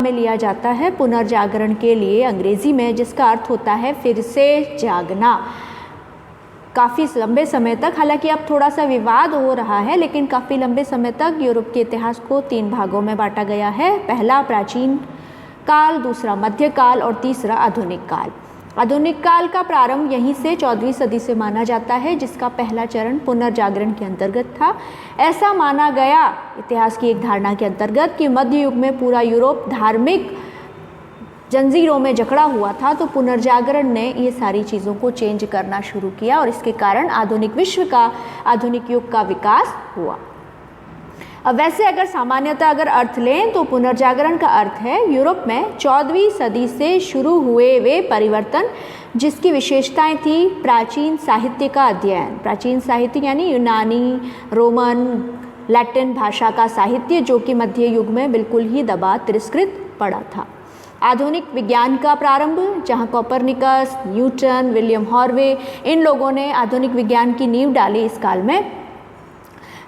में लिया जाता है पुनर्जागरण के लिए अंग्रेजी में, जिसका अर्थ होता है फिर से जागना। काफ़ी लंबे समय तक, हालांकि अब थोड़ा सा विवाद हो रहा है, लेकिन काफ़ी लंबे समय तक यूरोप के इतिहास को 3 भागों में बांटा गया है। पहला प्राचीन काल, दूसरा मध्यकाल और तीसरा आधुनिक काल। आधुनिक काल का प्रारंभ यहीं से 14वीं सदी से माना जाता है, जिसका पहला चरण पुनर्जागरण के अंतर्गत था। ऐसा माना गया इतिहास की एक धारणा के अंतर्गत कि मध्य युग में पूरा यूरोप धार्मिक जंजीरों में जकड़ा हुआ था, तो पुनर्जागरण ने ये सारी चीज़ों को चेंज करना शुरू किया और इसके कारण आधुनिक विश्व का, आधुनिक युग का विकास हुआ। अब वैसे अगर सामान्यतः अगर अर्थ लें तो पुनर्जागरण का अर्थ है यूरोप में 14वीं सदी से शुरू हुए वे परिवर्तन, जिसकी विशेषताएं थी प्राचीन साहित्य का अध्ययन। प्राचीन साहित्य यानी यूनानी, रोमन, लैटिन भाषा का साहित्य, जो कि मध्य युग में बिल्कुल ही दबा तिरस्कृत पड़ा था। आधुनिक विज्ञान का प्रारंभ, जहाँ कोपरनिकस, न्यूटन, विलियम हॉर्वे, इन लोगों ने आधुनिक विज्ञान की नींव डाली इस काल में।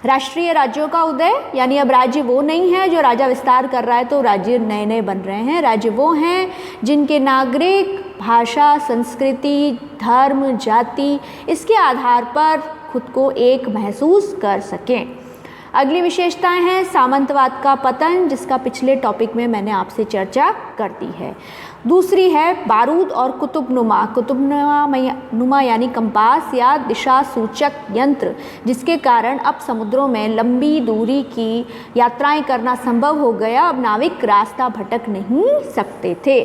राष्ट्रीय राज्यों का उदय, यानी अब राज्य वो नहीं है जो राजा विस्तार कर रहा है तो राज्य नए नए बन रहे हैं। राज्य वो हैं जिनके नागरिक भाषा, संस्कृति, धर्म, जाति, इसके आधार पर खुद को एक महसूस कर सकें। अगली विशेषताएं हैं सामंतवाद का पतन, जिसका पिछले टॉपिक में मैंने आपसे चर्चा कर दी है। दूसरी है बारूद और कुतुबनुमा। कुतुबनुमा यानी कंपास या दिशा सूचक यंत्र, जिसके कारण अब समुद्रों में लंबी दूरी की यात्राएं करना संभव हो गया। अब नाविक रास्ता भटक नहीं सकते थे।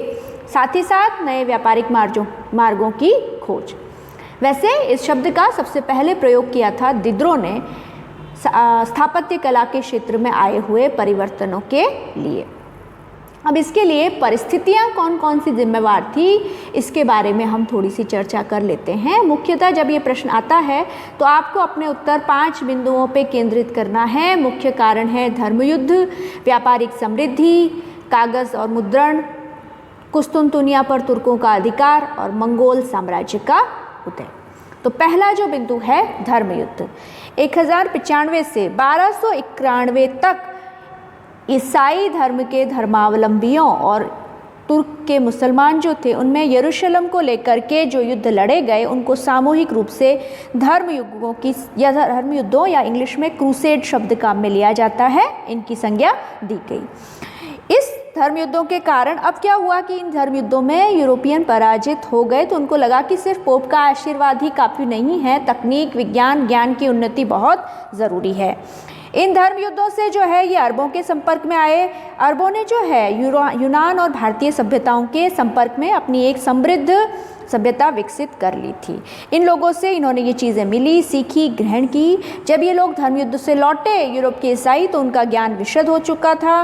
साथ ही साथ नए व्यापारिक मार्गों की खोज। वैसे इस शब्द का सबसे पहले प्रयोग किया था दिदरों ने स्थापत्य कला के क्षेत्र में आए हुए परिवर्तनों के लिए। अब इसके लिए परिस्थितियां कौन कौन सी जिम्मेवार थी, इसके बारे में हम थोड़ी सी चर्चा कर लेते हैं। मुख्यतः जब ये प्रश्न आता है तो आपको अपने उत्तर 5 बिंदुओं पे केंद्रित करना है। मुख्य कारण है धर्मयुद्ध, व्यापारिक समृद्धि, कागज और मुद्रण, कुस्तुनतुनिया पर तुर्कों का अधिकार और मंगोल साम्राज्य का उदय। तो पहला जो बिंदु है धर्मयुद्ध। 1095 से 1291 तक ईसाई धर्म के धर्मावलंबियों और तुर्क के मुसलमान जो थे, उनमें यरूशलेम को लेकर के जो युद्ध लड़े गए, उनको सामूहिक रूप से धर्मयुद्धों या इंग्लिश में क्रूसेड शब्द काम में लिया जाता है, इनकी संज्ञा दी गई। इस धर्मयुद्धों के कारण अब क्या हुआ कि इन धर्मयुद्धों में यूरोपियन पराजित हो गए, तो उनको लगा कि सिर्फ पोप का आशीर्वाद ही काफ़ी नहीं है, तकनीक, विज्ञान, ज्ञान की उन्नति बहुत ज़रूरी है। इन धर्मयुद्धों से जो है ये अरबों के संपर्क में आए। अरबों ने जो है यूनान और भारतीय सभ्यताओं के संपर्क में अपनी एक समृद्ध सभ्यता विकसित कर ली थी। इन लोगों से इन्होंने ये चीज़ें मिली, सीखी, ग्रहण की। जब ये लोग धर्मयुद्ध से लौटे यूरोप के ईसाई, तो उनका ज्ञान विशद हो चुका था।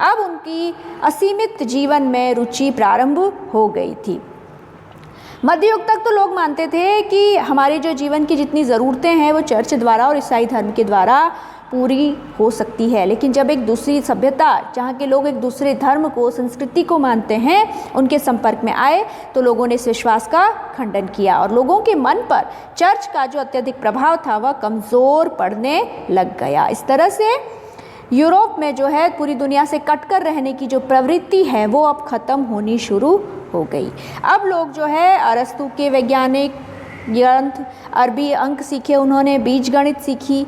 अब उनकी असीमित जीवन में रुचि प्रारंभ हो गई थी। मध्य युग तक तो लोग मानते थे कि हमारे जो जीवन की जितनी ज़रूरतें हैं वो चर्च द्वारा और ईसाई धर्म के द्वारा पूरी हो सकती है, लेकिन जब एक दूसरी सभ्यता, जहाँ के लोग एक दूसरे धर्म को, संस्कृति को मानते हैं, उनके संपर्क में आए, तो लोगों ने इस विश्वास का खंडन किया और लोगों के मन पर चर्च का जो अत्यधिक प्रभाव था वह कमज़ोर पड़ने लग गया। इस तरह से यूरोप में जो है पूरी दुनिया से कटकर रहने की जो प्रवृत्ति है वो अब ख़त्म होनी शुरू हो गई। अब लोग जो है अरस्तु के वैज्ञानिक ग्रंथ, अरबी अंक सीखे, उन्होंने बीज गणित सीखी।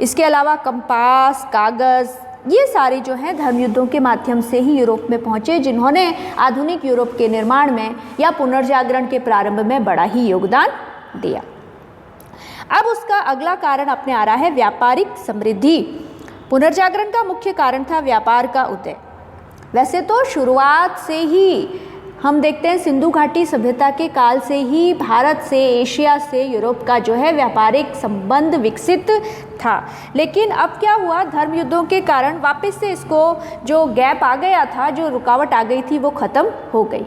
इसके अलावा कंपास, कागज़, ये सारे जो हैं धर्मयुद्धों के माध्यम से ही यूरोप में पहुँचे, जिन्होंने आधुनिक यूरोप के निर्माण में या पुनर्जागरण के प्रारंभ में बड़ा ही योगदान दिया। अब उसका अगला कारण अपने आ रहा है व्यापारिक समृद्धि। पुनर्जागरण का मुख्य कारण था व्यापार का उदय। वैसे तो शुरुआत से ही हम देखते हैं सिंधु घाटी सभ्यता के काल से ही भारत से, एशिया से यूरोप का जो है व्यापारिक संबंध विकसित था, लेकिन अब क्या हुआ, धर्मयुद्धों के कारण वापस से इसको जो गैप आ गया था, जो रुकावट आ गई थी, वो ख़त्म हो गई।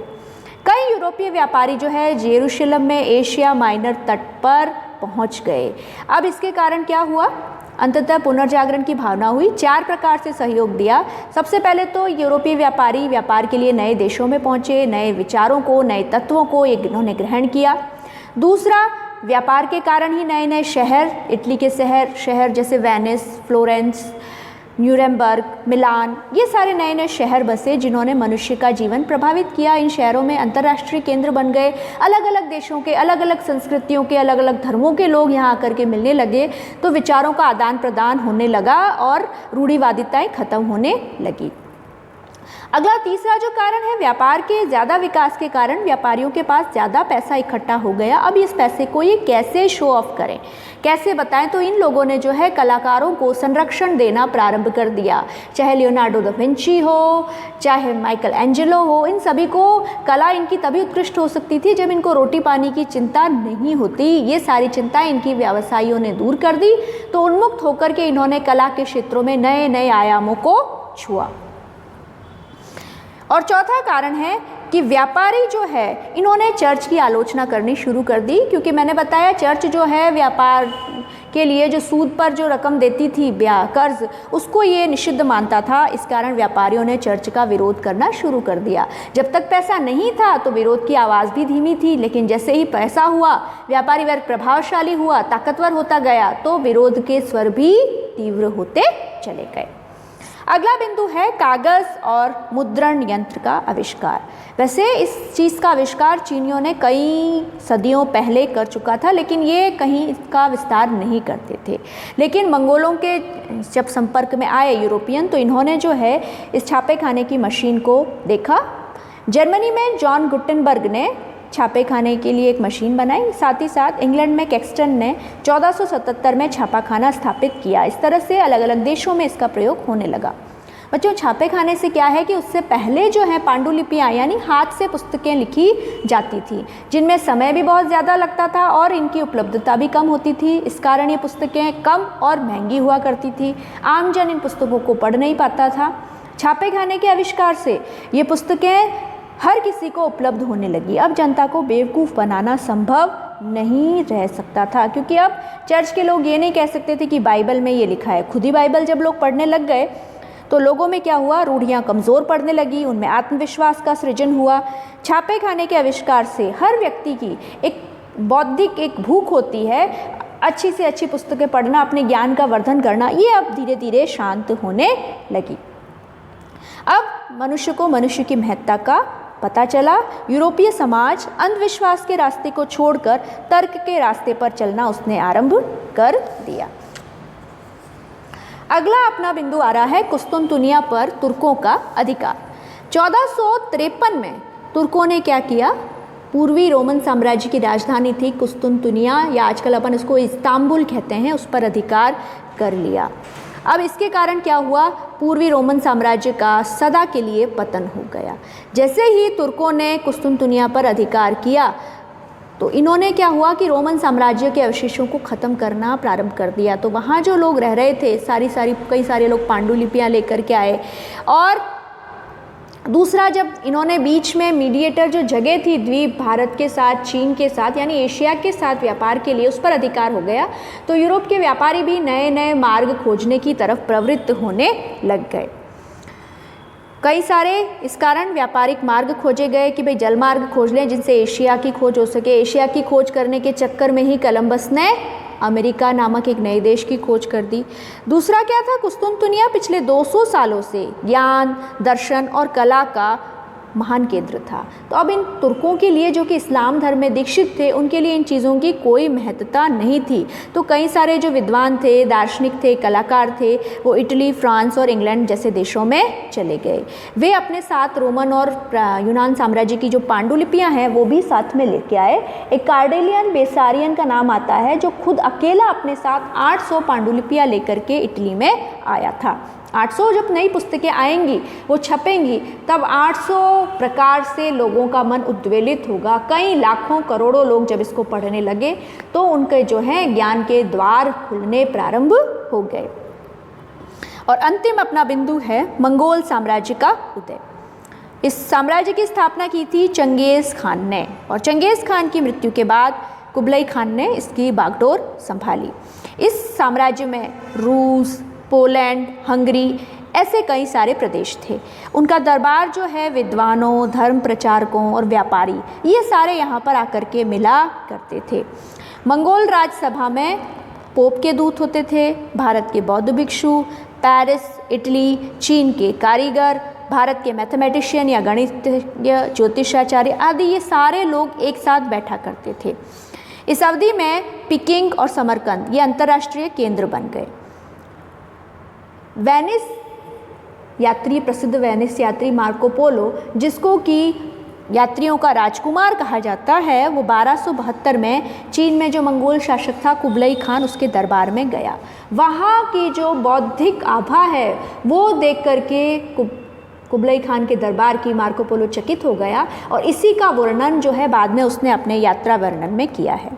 कई यूरोपीय व्यापारी जो है यरूशलेम में एशिया माइनर तट पर पहुंच गए। अब इसके कारण क्या हुआ, अंततः पुनर्जागरण की भावना हुई। 4 प्रकार से सहयोग दिया। सबसे पहले तो यूरोपीय व्यापारी व्यापार के लिए नए देशों में पहुंचे, नए विचारों को, नए तत्वों को इन्होंने ग्रहण किया। दूसरा, व्यापार के कारण ही नए नए शहर, इटली के शहर जैसे वेनिस, फ्लोरेंस, न्यूरेमबर्ग, मिलान, ये सारे नए नए शहर बसे जिन्होंने मनुष्य का जीवन प्रभावित किया। इन शहरों में अंतर्राष्ट्रीय केंद्र बन गए। अलग अलग देशों के, अलग अलग संस्कृतियों के, अलग अलग धर्मों के लोग यहाँ आकर के मिलने लगे, तो विचारों का आदान प्रदान होने लगा और रूढ़िवादिताएं खत्म होने लगी। अगला तीसरा जो कारण है, व्यापार के ज़्यादा विकास के कारण व्यापारियों के पास ज़्यादा पैसा इकट्ठा हो गया। अब इस पैसे को ये कैसे शो ऑफ करें, कैसे बताएं, तो इन लोगों ने जो है कलाकारों को संरक्षण देना प्रारंभ कर दिया। चाहे लियोनार्डो दा विंची हो, चाहे माइकल एंजेलो हो, इन सभी को कला इनकी तभी उत्कृष्ट हो सकती थी जब इनको रोटी पानी की चिंता नहीं होती। ये सारी चिंताएं इनकी व्यवसायियों ने दूर कर दी, तो उन्मुक्त होकर के इन्होंने कला के क्षेत्रों में नए नए आयामों को छुआ। और चौथा कारण है कि व्यापारी जो है इन्होंने चर्च की आलोचना करनी शुरू कर दी, क्योंकि मैंने बताया चर्च जो है व्यापार के लिए जो सूद पर जो रकम देती थी, ब्याह कर्ज, उसको ये निषिद्ध मानता था। इस कारण व्यापारियों ने चर्च का विरोध करना शुरू कर दिया। जब तक पैसा नहीं था तो विरोध की आवाज़ भी धीमी थी, लेकिन जैसे ही पैसा हुआ, व्यापारी वर्ग प्रभावशाली हुआ, ताकतवर होता गया, तो विरोध के स्वर भी तीव्र होते चले गए। अगला बिंदु है कागज़ और मुद्रण यंत्र का आविष्कार। वैसे इस चीज़ का आविष्कार चीनियों ने कई सदियों पहले कर चुका था, लेकिन ये कहीं इसका विस्तार नहीं करते थे। लेकिन मंगोलों के जब संपर्क में आए यूरोपियन, तो इन्होंने जो है इस छापे खाने की मशीन को देखा। जर्मनी में जॉन गुटेनबर्ग ने छापे खाने के लिए एक मशीन बनाई। साथ ही साथ इंग्लैंड में कैक्सटन ने 1477 में छापा खाना स्थापित किया। इस तरह से अलग अलग देशों में इसका प्रयोग होने लगा। बच्चों, छापे खाने से क्या है कि उससे पहले जो है पांडुलिपियाँ यानी हाथ से पुस्तकें लिखी जाती थी, जिनमें समय भी बहुत ज़्यादा लगता था और इनकी उपलब्धता भी कम होती थी। इस कारण ये पुस्तकें कम और महंगी हुआ करती थी। आमजन इन पुस्तकों को पढ़ नहीं पाता था। छापे खाने के आविष्कार से ये पुस्तकें हर किसी को उपलब्ध होने लगी। अब जनता को बेवकूफ़ बनाना संभव नहीं रह सकता था, क्योंकि अब चर्च के लोग ये नहीं कह सकते थे कि बाइबल में ये लिखा है। खुद ही बाइबल जब लोग पढ़ने लग गए तो लोगों में क्या हुआ, रूढ़ियाँ कमज़ोर पड़ने लगी, उनमें आत्मविश्वास का सृजन हुआ। छापे खाने के आविष्कार से हर व्यक्ति की एक बौद्धिक एक भूख होती है, अच्छी से अच्छी पुस्तकें पढ़ना, अपने ज्ञान का वर्धन करना, ये अब धीरे धीरे शांत होने लगी। अब मनुष्य को मनुष्य की महत्ता का पता चला। यूरोपीय समाज अंधविश्वास के रास्ते को छोड़कर तर्क के रास्ते पर चलना उसने आरंभ कर दिया। अगला अपना बिंदु आ रहा है कुस्तुनतुनिया पर तुर्कों का अधिकार। 1453 में तुर्कों ने क्या किया, पूर्वी रोमन साम्राज्य की राजधानी थी कुस्तुनतुनिया, या आजकल अपन इसको इस्तांबुल कहते हैं, उस पर अधिकार कर लिया। अब इसके कारण क्या हुआ, पूर्वी रोमन साम्राज्य का सदा के लिए पतन हो गया। जैसे ही तुर्कों ने कुस्तुनतुनिया पर अधिकार किया तो इन्होंने क्या हुआ कि रोमन साम्राज्य के अवशेषों को ख़त्म करना प्रारंभ कर दिया। तो वहाँ जो लोग रह रहे थे, कई सारे लोग पांडुलिपियाँ लेकर के आए। और दूसरा, जब इन्होंने बीच में मीडिएटर जो जगह थी द्वीप भारत के साथ, चीन के साथ, यानी एशिया के साथ व्यापार के लिए, उस पर अधिकार हो गया, तो यूरोप के व्यापारी भी नए नए मार्ग खोजने की तरफ प्रवृत्त होने लग गए। कई सारे इस कारण व्यापारिक मार्ग खोजे गए कि भाई जल मार्ग खोज लें जिनसे एशिया की खोज हो सके। एशिया की खोज करने के चक्कर में ही कोलंबस ने अमेरिका नामक एक नए देश की खोज कर दी। दूसरा क्या था, कुस्तुनतुनिया पिछले 200 सालों से ज्ञान, दर्शन और कला का महान केंद्र था। तो अब इन तुर्कों के लिए, जो कि इस्लाम धर्म में दीक्षित थे, उनके लिए इन चीज़ों की कोई महत्ता नहीं थी। तो कई सारे जो विद्वान थे, दार्शनिक थे, कलाकार थे, वो इटली, फ्रांस और इंग्लैंड जैसे देशों में चले गए। वे अपने साथ रोमन और यूनान साम्राज्य की जो पांडुलिपियाँ हैं वो भी साथ में लेके आए। एक कार्डेलियन बेसारियन का नाम आता है, जो खुद अकेला अपने साथ 800 पांडुलिपियाँ लेकर के इटली में आया था। 800 जब नई पुस्तकें आएंगी, वो छपेंगी, तब 800 प्रकार से लोगों का मन उद्वेलित होगा। कई लाखों करोड़ों लोग जब इसको पढ़ने लगे तो उनके जो है ज्ञान के द्वार खुलने प्रारंभ हो गए। और अंतिम अपना बिंदु है मंगोल साम्राज्य का उदय। इस साम्राज्य की स्थापना की थी चंगेज़ खान ने, और चंगेज़ खान की मृत्यु के बाद कुबलई खान ने इसकी बागडोर संभाली। इस साम्राज्य में रूस, पोलैंड, हंगरी ऐसे कई सारे प्रदेश थे। उनका दरबार जो है विद्वानों, धर्म प्रचारकों और व्यापारी, ये सारे यहाँ पर आकर के मिला करते थे। मंगोल राजसभा में पोप के दूत होते थे, भारत के बौद्ध भिक्षु, पेरिस इटली, चीन के कारीगर, भारत के मैथमेटिशियन या गणितज्ञ, ज्योतिषाचार्य आदि ये सारे लोग एक साथ बैठा करते थे। इस अवधि में पिकिंग और समरकंद ये अंतर्राष्ट्रीय केंद्र बन गए। वेनिस यात्री, प्रसिद्ध वेनिस यात्री मार्को पोलो, जिसको कि यात्रियों का राजकुमार कहा जाता है, वो 1272 में चीन में जो मंगोल शासक था कुबलई खान, उसके दरबार में गया। वहाँ की जो बौद्धिक आभा है वो देख करके कुबलई खान के दरबार की मार्को पोलो चकित हो गया और इसी का वर्णन जो है बाद में उसने अपने यात्रा वर्णन में किया है।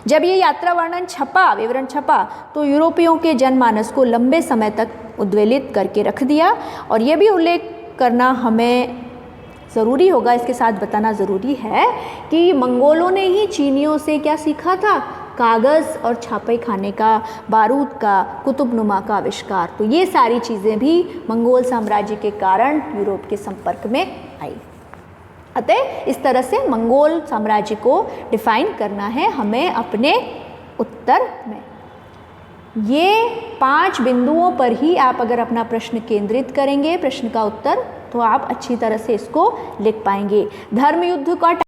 जब ये यात्रा वर्णन छपा, विवरण छपा, तो यूरोपियों के जनमानस को लंबे समय तक उद्वेलित करके रख दिया। और ये भी उल्लेख करना हमें ज़रूरी होगा, इसके साथ बताना ज़रूरी है कि मंगोलों ने ही चीनियों से क्या सीखा था, कागज़ और छापे खाने का, बारूद का, कुतुबनुमा का आविष्कार। तो ये सारी चीज़ें भी मंगोल साम्राज्य के कारण यूरोप के संपर्क में आई। अतः इस तरह से मंगोल साम्राज्य को डिफाइन करना है हमें अपने उत्तर में। ये 5 बिंदुओं पर ही आप अगर अपना प्रश्न केंद्रित करेंगे, प्रश्न का उत्तर, तो आप अच्छी तरह से इसको लिख पाएंगे। धर्म युद्ध का